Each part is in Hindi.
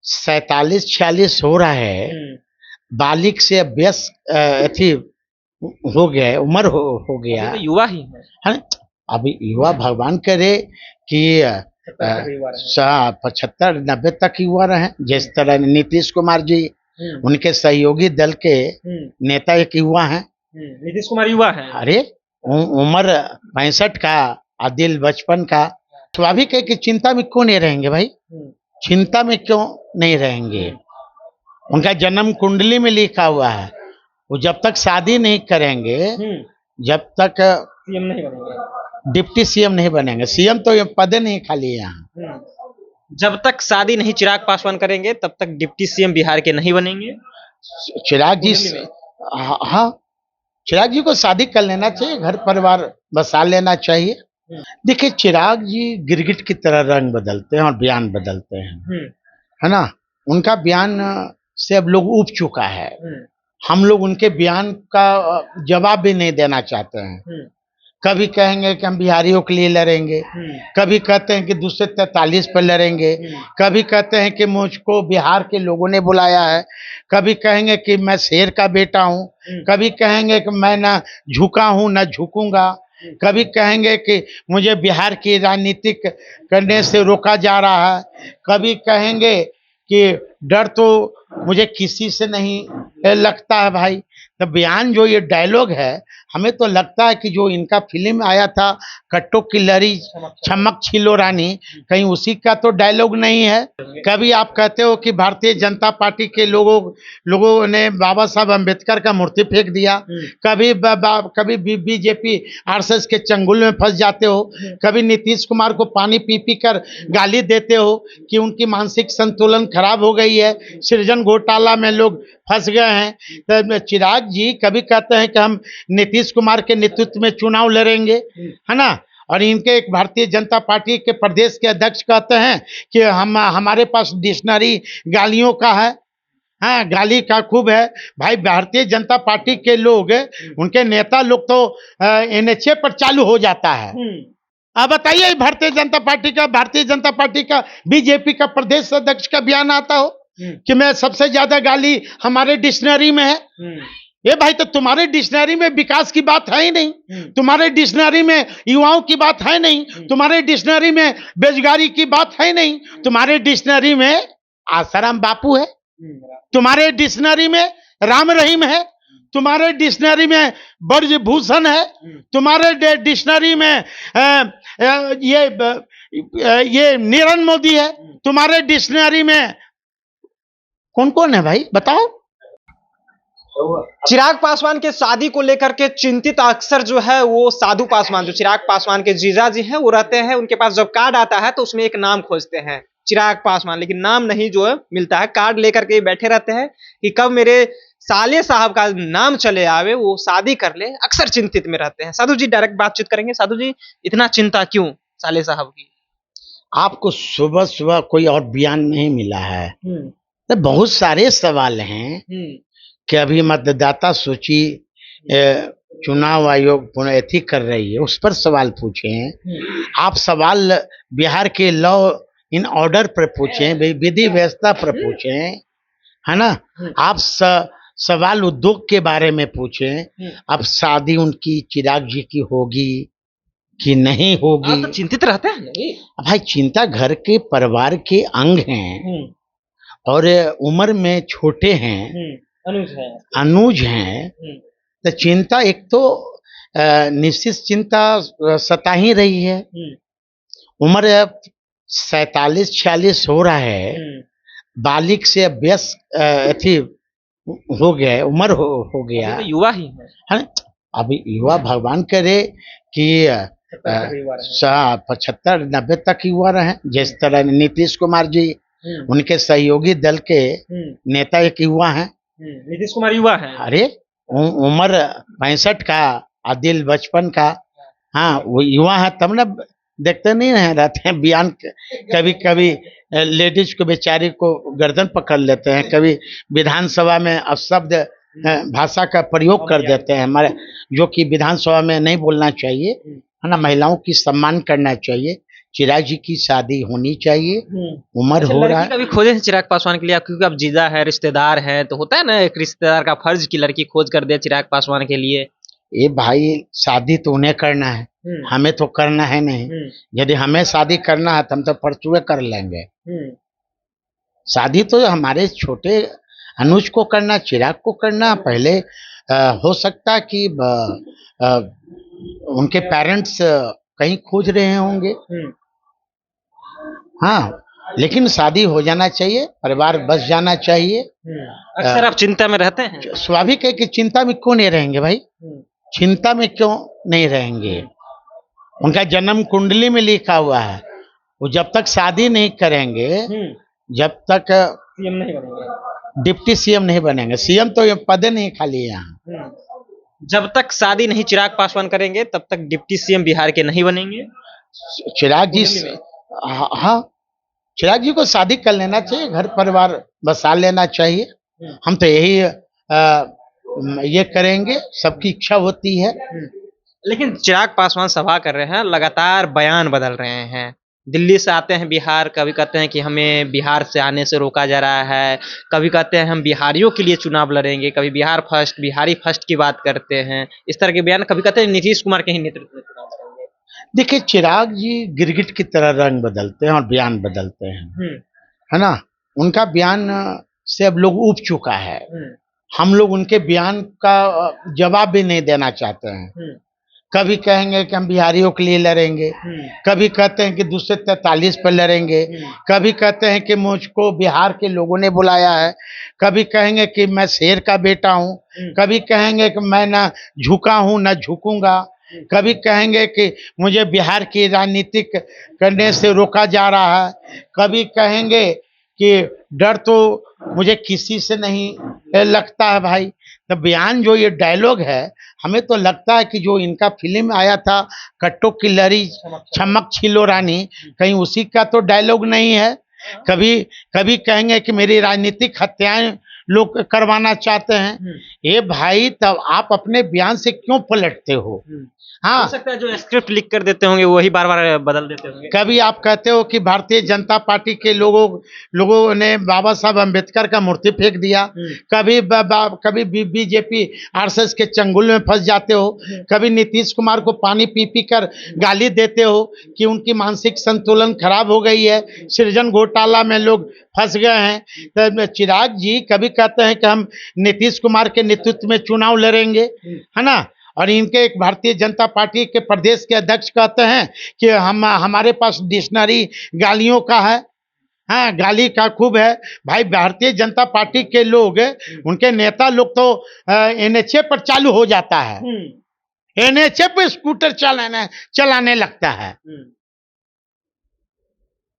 47-46 हो रहा है, बालिग से व्यस्त अथी हो गया है, उम्र हो गया अभी तो युवा ही है। अभी युवा भगवान करे कि 75-90 तक युवा रहे। जिस तरह नीतीश कुमार जी उनके सहयोगी दल के नेता एक युवा हैं। नीतीश कुमार युवा है। अरे उम्र 65 का और दिल 55 का, स्वाभाविक है कि चिंता में क्यों नहीं रहेंगे भाई, चिंता में क्यों नहीं रहेंगे। उनका जन्म कुंडली में लिखा हुआ है, वो जब तक शादी नहीं करेंगे, जब तक सीएम नहीं बनेंगे, डिप्टी सीएम नहीं बनेंगे। सीएम तो ये पद नहीं खाली है यहाँ। जब तक शादी नहीं चिराग पासवान करेंगे तब तक डिप्टी सीएम बिहार के नहीं बनेंगे। चिराग जी, हाँ, चिराग जी को शादी कर लेना चाहिए, घर परिवार बसा लेना चाहिए। देखिए, चिराग जी गिरगिट की तरह रंग बदलते हैं और बयान बदलते हैं, है ना। उनका बयान से अब लोग ऊब चुका है। हम लोग उनके बयान का जवाब भी नहीं देना चाहते हैं। कभी कहेंगे कि हम बिहारियों के लिए लड़ेंगे, कभी कहते हैं कि 243 पर लड़ेंगे, कभी कहते हैं कि मुझको बिहार के लोगों ने बुलाया है, कभी कहेंगे कि मैं शेर का बेटा हूँ, कभी कहेंगे कि मैं ना झुका हूँ ना झुकूंगा, कभी कहेंगे कि मुझे बिहार की राजनीतिक करने से रोका जा रहा है, कभी कहेंगे कि डर तो मुझे किसी से नहीं लगता है भाई। तो बयान जो ये डायलॉग है, हमें तो लगता है कि जो इनका फिल्म आया था कट्टो की लड़ी छमक छिलो रानी, कहीं उसी का तो डायलॉग नहीं है। कभी आप कहते हो कि भारतीय जनता पार्टी के लोगों ने बाबा साहब अम्बेडकर का मूर्ति फेंक दिया, कभी बीजेपी आरएसएस के चंगुल में फंस जाते हो, कभी नीतीश कुमार को पानी पी पी कर गाली देते हो कि उनकी मानसिक संतुलन खराब हो गई है, सृजन घोटाला में लोग फंस गए हैं। तो चिराग जी कभी कहते हैं कि हम नीतीश कुमार के नेतृत्व में चुनाव लड़ेंगे, है ना, और इनके एक भारतीय जनता पार्टी के प्रदेश के अध्यक्ष कहते हैं कि हमारे पास डिक्शनरी गालियों का है। हाँ, गाली का खूब है भाई। भारतीय जनता पार्टी के लोग, उनके नेता लोग तो NHA पर चालू हो जाता है। अब बताइए, भारतीय जनता पार्टी का बीजेपी का प्रदेश अध्यक्ष का बयान आता हो कि मैं सबसे ज्यादा गाली हमारे डिक्शनरी में है। ये भाई, तो तुम्हारे डिक्शनरी में विकास की बात है ही नहीं, तुम्हारे डिक्शनरी में युवाओं की बात है नहीं, तुम्हारे डिक्शनरी में बेरोजगारी की बात है नहीं, तुम्हारे डिक्शनरी में आसाराम बापू है, तुम्हारे डिक्शनरी में राम रहीम है, तुम्हारे डिक्शनरी में ब्रजभूषण है, तुम्हारे डिक्शनरी में ये नीरज मोदी है, तुम्हारे डिक्शनरी में कौन कौन है भाई, बताओ। चिराग पासवान के शादी को लेकर के चिंतित अक्सर जो है वो साधु पासवान, जो चिराग पासवान के जीजा जी हैं, वो रहते हैं। उनके पास जब कार्ड आता है तो उसमें एक नाम खोजते हैं, चिराग पासवान, लेकिन नाम नहीं जो है मिलता है। कार्ड लेकर के बैठे रहते हैं कि कब मेरे साले साहब का नाम चले आवे, वो शादी कर ले। अक्सर चिंतित में रहते हैं। साधु जी डायरेक्ट बातचीत करेंगे। साधु जी, इतना चिंता क्यों साले साहब की? आपको सुबह सुबह कोई और बयान नहीं मिला है, तो बहुत सारे सवाल हैं कि अभी मतदाता सूची चुनाव आयोग पुनः कर रही है, उस पर सवाल पूछे हैं आप। सवाल बिहार के लॉ इन ऑर्डर पर पूछे, विधि व्यवस्था पर पूछे, है ना। आप सवाल उद्योग के बारे में पूछे। अब शादी उनकी चिराग जी की होगी कि नहीं होगी, तो चिंतित रहते हैं भाई। चिंता घर के परिवार के अंग हैं और उम्र में छोटे हैं, अनुज हैं, तो चिंता एक तो निश्चित चिंता सता ही रही है। उम्र 47-46 हो रहा है, बालिग से व्यस्त अथी हो गया है, उम्र हो गया। अभी तो युवा ही है। अभी युवा भगवान करे कि 75-90 तक युवा रहे। जिस तरह नीतीश कुमार जी उनके सहयोगी दल के नेता एक युवा हैं। नीतीश कुमार युवा है। अरे उम्र 65 का और दिल 55 का। हाँ, वो युवा है, तब ना देखते नहीं रहते हैं बयान। कभी कभी लेडीज को बेचारी को गर्दन पकड़ लेते हैं, कभी विधानसभा में अपशब्द भाषा का प्रयोग कर देते हैं हमारे, जो कि विधानसभा में नहीं बोलना चाहिए, है ना। महिलाओं की सम्मान करना चाहिए। चिराग जी की शादी होनी चाहिए, उम्र अच्छा, हो रहा लड़की है। कभी खोजे हैं चिराग पासवान के लिए आप? क्योंकि अब जीजा है, रिश्तेदार है, तो होता है ना एक रिश्तेदार का फर्ज की लड़की खोज कर दे चिराग पासवान के लिए। ये भाई शादी तो उन्हें करना है, हमें तो करना है नहीं। यदि हमें शादी करना है तो हम तो परसों कर लेंगे। शादी तो हमारे छोटे अनुज को करना, चिराग को करना। पहले हो सकता कि उनके पेरेंट्स कहीं खोज रहे होंगे। हाँ, लेकिन शादी हो जाना चाहिए, परिवार बस जाना चाहिए। अक्सर आप चिंता में रहते हैं? स्वाभाविक है कि चिंता में क्यों नहीं रहेंगे भाई, चिंता में क्यों नहीं रहेंगे। उनका जन्म कुंडली में लिखा हुआ है, वो जब तक शादी नहीं करेंगे, जब तक सीएम नहीं बनेंगे। डिप्टी सीएम नहीं बनेंगे। सीएम तो ये पद नहीं खाली है यहाँ। जब तक शादी नहीं चिराग पासवान करेंगे तब तक डिप्टी सीएम बिहार के नहीं बनेंगे। चिराग जी हाँ, चिराग जी को शादी कर लेना चाहिए, घर परिवार बसा लेना चाहिए। हम तो यही ये करेंगे, सबकी इच्छा होती है। लेकिन चिराग पासवान सभा कर रहे हैं, लगातार बयान बदल रहे हैं। दिल्ली से आते हैं बिहार, कभी कहते हैं कि हमें बिहार से आने से रोका जा रहा है, कभी कहते हैं हम बिहारियों के लिए चुनाव लड़ेंगे, कभी बिहार फर्स्ट, बिहारी फर्स्ट की बात करते हैं, इस तरह के बयान। कभी कहते हैं नीतीश कुमार के ही नेतृत्व में चुनाव लड़ेंगे। देखिए, चिराग जी गिरगिट की तरह रंग बदलते हैं और बयान बदलते हैं, है ना। उनका बयान से अब लोग ऊब चुका है। हम लोग उनके बयान का जवाब भी नहीं देना चाहते हैं। कभी कहेंगे कि हम बिहारियों के लिए लड़ेंगे, कभी कहते हैं कि 243 पर लड़ेंगे, कभी कहते हैं कि मुझको बिहार के लोगों ने बुलाया है, कभी कहेंगे कि मैं शेर का बेटा हूँ, कभी कहेंगे कि मैं ना झुका हूँ ना झुकूंगा, कभी कहेंगे कि मुझे बिहार की राजनीतिक करने से रोका जा रहा है, कभी कहेंगे कि डर तो मुझे किसी से नहीं लगता है भाई। तो बयान जो ये डायलॉग है, हमें तो लगता है कि जो इनका फिल्म आया था कट्टो की लड़ी छमक छिलो रानी, कहीं उसी का तो डायलॉग नहीं है। कभी कभी कहेंगे कि मेरी राजनीतिक हत्याएं लोग करवाना चाहते हैं। ये भाई, तब आप अपने बयान से क्यों पलटते हो? हाँ, हो सकता है जो स्क्रिप्ट लिख कर देते होंगे वही बार बार बदल देते होंगे। कभी आप कहते हो कि भारतीय जनता पार्टी के लोगों ने बाबा साहब अम्बेडकर का मूर्ति फेंक दिया, कभी बीजेपी आरएसएस के चंगुल में फंस जाते हो, कभी नीतीश कुमार को पानी पी पी कर गाली देते हो कि उनकी मानसिक संतुलन खराब हो गई है, सृजन घोटाला में लोग फंस गए हैं। तो चिराग जी कभी कहते हैं कि हम नीतीश कुमार के नेतृत्व में चुनाव लड़ेंगे, है ना, और इनके एक भारतीय जनता पार्टी के प्रदेश के अध्यक्ष कहते हैं कि हमारे पास डिक्शनरी गालियों का है। हाँ, गाली का खूब है भाई। भारतीय जनता पार्टी के लोग, उनके नेता लोग तो एनएचए पर चालू हो जाता है, एनएचए पर स्कूटर चलाने लगता है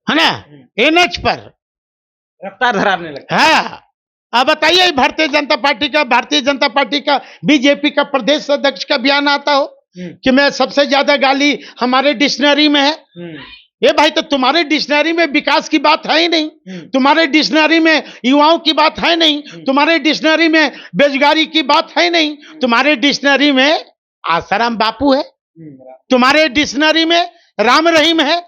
ना, एनएच पर रफ्तार धराने लगता है। अब बताइए, भारतीय जनता पार्टी का बीजेपी का प्रदेश अध्यक्ष का बयान आता हो कि मैं सबसे ज्यादा गाली हमारे डिक्शनरी में है। ये भाई, तो तुम्हारे डिक्शनरी में विकास की बात है ही नहीं, तुम्हारे डिक्शनरी में युवाओं की बात है नहीं, तुम्हारे डिक्शनरी में बेरोजगारी की बात है नहीं, तुम्हारे डिक्शनरी में आसाराम बापू है, तुम्हारे डिक्शनरी में राम रहीम है,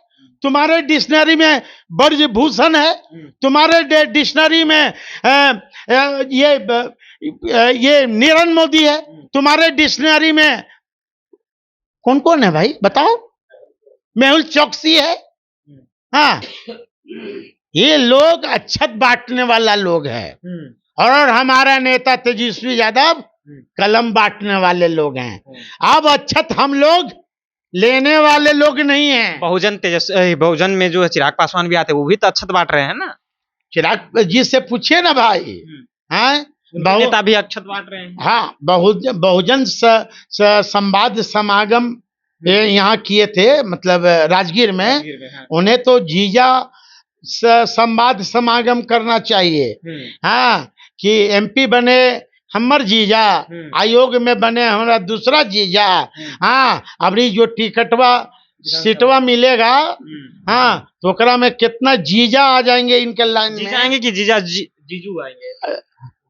तुम्हारे डिक्शनरी में ब्रजभूषण है, तुम्हारे डिक्शनरी में ये नीरज मोदी है, तुम्हारे डिक्शनरी में कौन कौन है भाई बताओ? मेहुल चौकसी है। हाँ, ये लोग अच्छत बांटने वाला लोग है, और हमारा नेता तेजस्वी यादव कलम बांटने वाले लोग हैं। अब अच्छत हम लोग लेने वाले लोग नहीं हैं। बहुजन में जो है चिराग पासवान भी आते हैं, वो भी तो अच्छत बांट रहे हैं ना। चिराग जी से पूछिए ना भाई। हाँ, नेता भी अच्छत बांट रहे हैं। हाँ, बहुजन संवाद समागम यहाँ किए थे, मतलब राजगीर में। हाँ। उन्हें तो जीजा संवाद समागम करना चाहिए। हाँ, कि एमपी बने हमर जीजा, आयोग में बने हमारा दूसरा जीजा। हाँ, अभी जो टिकटवा सीटवा मिलेगा, हाँ, तो ओकरा में कितना जीजा आ जाएंगे इनके लाइन में। जीजा आएंगे कि जीजू आएंगे?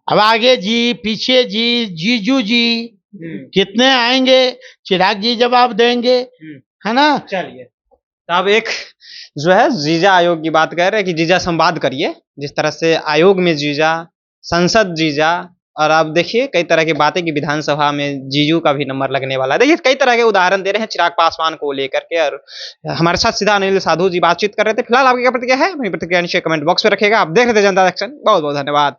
अब आगे जी, पीछे जी, जीजू जी कितने आएंगे, चिराग जी जवाब देंगे, है ना। चलिए। तो अब एक जो है जीजा आयोग की बात कर रहे हैं कि जीजा संवाद करिए, जिस तरह से आयोग में जीजा, संसद जीजा, और आप देखिए कई तरह की बातें कि विधानसभा में जीजू का भी नंबर लगने वाला है। देखिए कई तरह के उदाहरण दे रहे हैं चिराग पासवान को लेकर के, और हमारे साथ सीधा अनिल साधु जी बातचीत कर रहे थे। फिलहाल आपकी क्या प्रतिक्रिया है, अपनी प्रतिक्रिया नीचे कमेंट बॉक्स में रखिएगा। आप देख रहे थे जनता एक्शन, बहुत बहुत धन्यवाद।